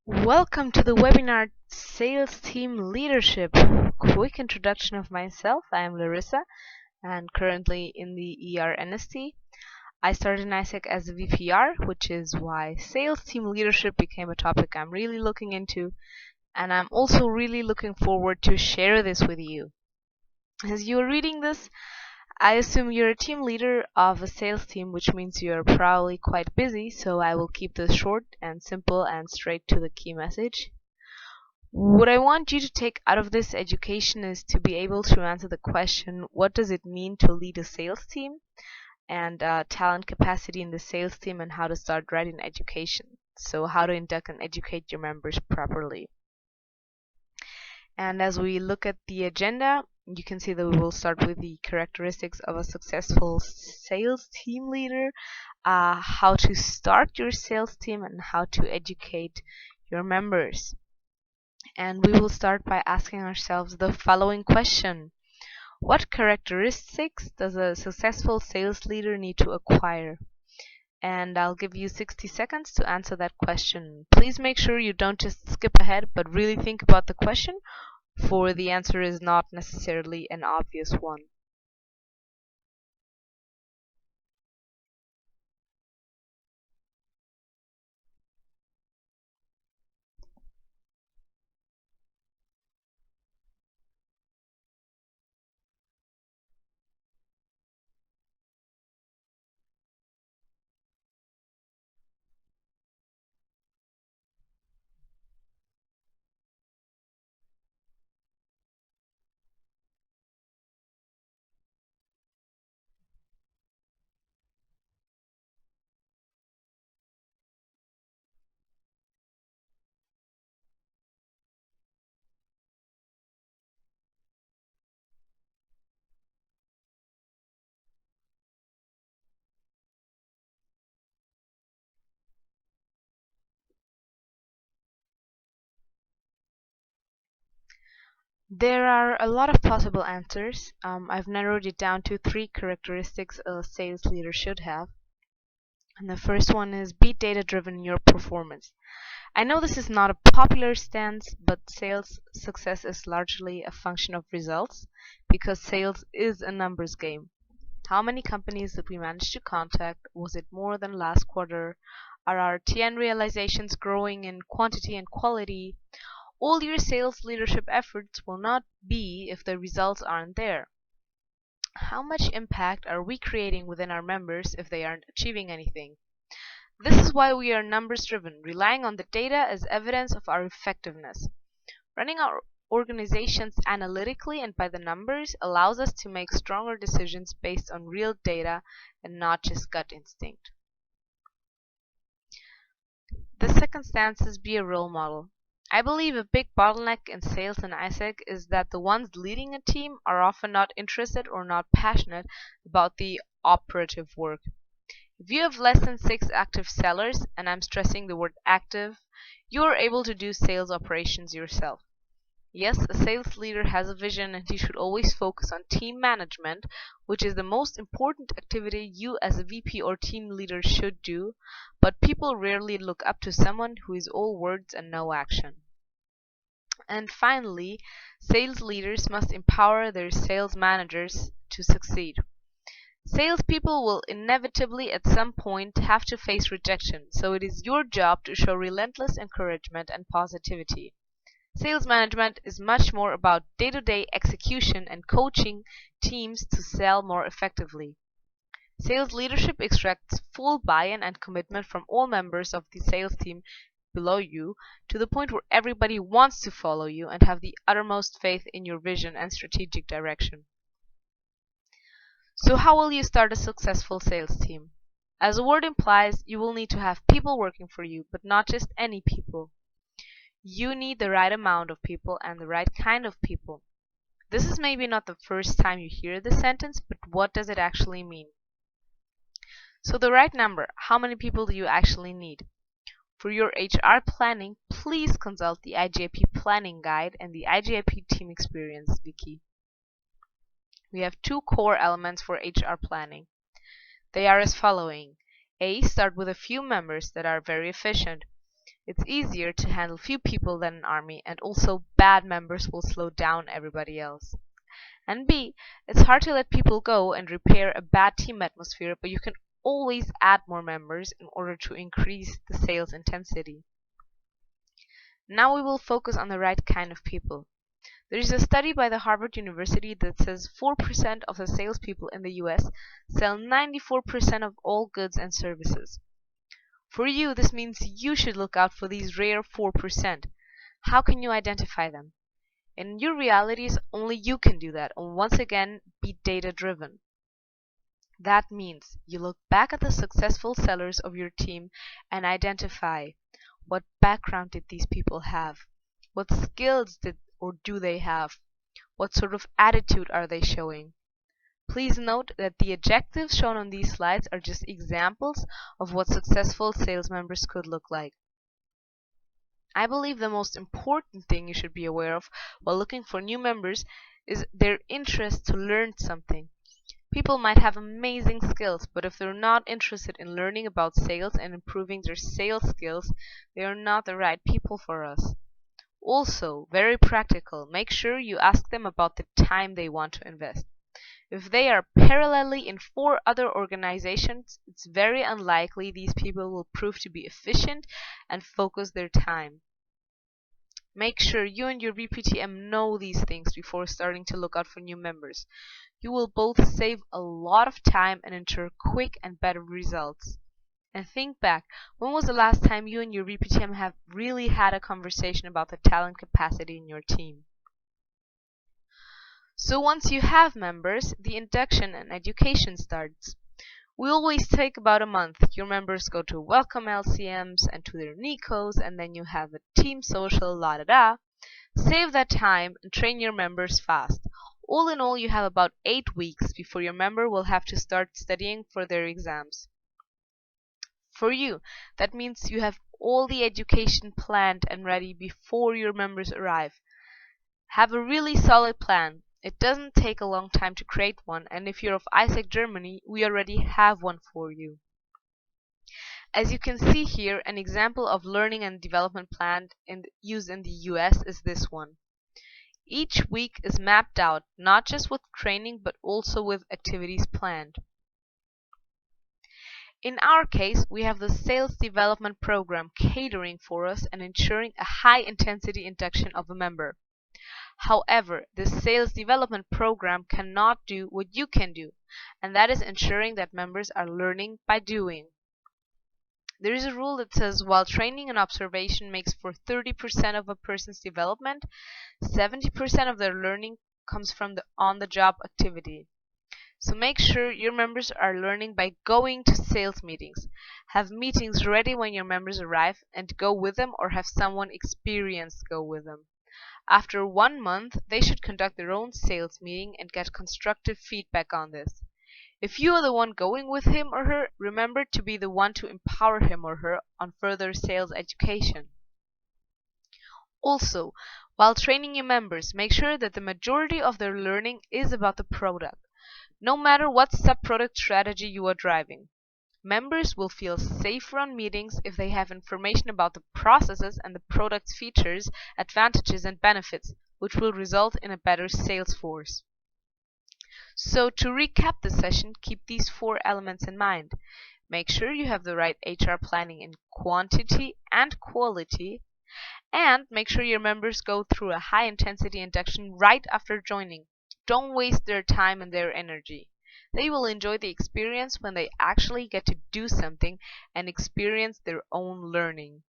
Welcome to the webinar Sales Team Leadership. Quick introduction of myself. I am Larissa and currently in the ER/NST. I started in ISEC as a VPR, which is why sales team leadership became a topic I'm really looking into, and I'm also really looking forward to share this with you. As you are reading this, I assume you're a team leader of a sales team, which means you're probably quite busy, so I will keep this short and simple and straight to the key message. What I want you to take out of this education is to be able to answer the question, what does it mean to lead a sales team? And talent capacity in the sales team and how to start right in education. So how to induct and educate your members properly. And as we look at the agenda, you can see that we will start with the characteristics of a successful sales team leader, how to start your sales team, and how to educate your members. And we will start by asking ourselves the following question. What characteristics does a successful sales leader need to acquire? And I'll give you 60 seconds to answer that question. Please make sure you don't just skip ahead, but really think about the question, for the answer is not necessarily an obvious one. There are a lot of possible answers. I've narrowed it down to 3 characteristics a sales leader should have. And the first one is be data-driven in your performance. I know this is not a popular stance, but sales success is largely a function of results because sales is a numbers game. How many companies did we manage to contact? Was it more than last quarter? Are our TN realizations growing in quantity and quality? All your sales leadership efforts will not be if the results aren't there. How much impact are we creating within our members if they aren't achieving anything? This is why we are numbers driven, relying on the data as evidence of our effectiveness. Running our organizations analytically and by the numbers allows us to make stronger decisions based on real data and not just gut instinct. The second stance is be a role model. I believe a big bottleneck in sales and ISEC is that the ones leading a team are often not interested or not passionate about the operative work. If you have less than 6 active sellers, and I'm stressing the word active, you are able to do sales operations yourself. Yes, a sales leader has a vision and he should always focus on team management, which is the most important activity you as a VP or team leader should do, but people rarely look up to someone who is all words and no action. And finally, sales leaders must empower their sales managers to succeed. Salespeople will inevitably at some point have to face rejection, so it is your job to show relentless encouragement and positivity. Sales management is much more about day-to-day execution and coaching teams to sell more effectively. Sales leadership extracts full buy-in and commitment from all members of the sales team below you to the point where everybody wants to follow you and have the uttermost faith in your vision and strategic direction. So how will you start a successful sales team? As the word implies, you will need to have people working for you, but not just any people. You need the right amount of people and the right kind of people. This is maybe not the first time you hear this sentence, but what does it actually mean? So the right number, how many people do you actually need? For your HR planning, please consult the IGIP Planning Guide and the IGIP Team Experience Wiki. We have 2 core elements for HR planning. They are as following. A. Start with a few members that are very efficient. It's easier to handle few people than an army, and also bad members will slow down everybody else. And B, it's hard to let people go and repair a bad team atmosphere, but you can always add more members in order to increase the sales intensity. Now we will focus on the right kind of people. There is a study by the Harvard University that says 4% of the salespeople in the US sell 94% of all goods and services. For you, this means you should look out for these rare 4%. How can you identify them? In your realities, only you can do that, and once again, be data-driven. That means you look back at the successful sellers of your team and identify what background did these people have? What skills did or do they have? What sort of attitude are they showing? Please note that the adjectives shown on these slides are just examples of what successful sales members could look like. I believe the most important thing you should be aware of while looking for new members is their interest to learn something. People might have amazing skills, but if they're not interested in learning about sales and improving their sales skills, they are not the right people for us. Also, very practical, make sure you ask them about the time they want to invest. If they are parallelly in 4 other organizations, it's very unlikely these people will prove to be efficient and focus their time. Make sure you and your VPTM know these things before starting to look out for new members. You will both save a lot of time and ensure quick and better results. And think back, when was the last time you and your VPTM have really had a conversation about the talent capacity in your team? So once you have members, the induction and education starts. We always take about a month. Your members go to welcome LCMs and to their NICOs, and then you have a team social, la da da. Save that time and train your members fast. All in all, you have about 8 weeks before your member will have to start studying for their exams. For you, that means you have all the education planned and ready before your members arrive. Have a really solid plan. It doesn't take a long time to create one, and if you're of ISEC Germany, we already have one for you. As you can see here, an example of learning and development plan used in the US is this one. Each week is mapped out, not just with training, but also with activities planned. In our case, we have the sales development program catering for us and ensuring a high-intensity induction of a member. However, this sales development program cannot do what you can do, and that is ensuring that members are learning by doing. There is a rule that says while training and observation makes for 30% of a person's development, 70% of their learning comes from the on-the-job activity. So make sure your members are learning by going to sales meetings. Have meetings ready when your members arrive and go with them, or have someone experienced go with them. After 1 month, they should conduct their own sales meeting and get constructive feedback on this. If you are the one going with him or her, remember to be the one to empower him or her on further sales education. Also, while training your members, make sure that the majority of their learning is about the product, no matter what sub-product strategy you are driving. Members will feel safer on meetings if they have information about the processes and the product's features, advantages, and benefits, which will result in a better sales force. So to recap the session, keep these 4 elements in mind. Make sure you have the right HR planning in quantity and quality, and make sure your members go through a high-intensity induction right after joining. Don't waste their time and their energy. They will enjoy the experience when they actually get to do something and experience their own learning.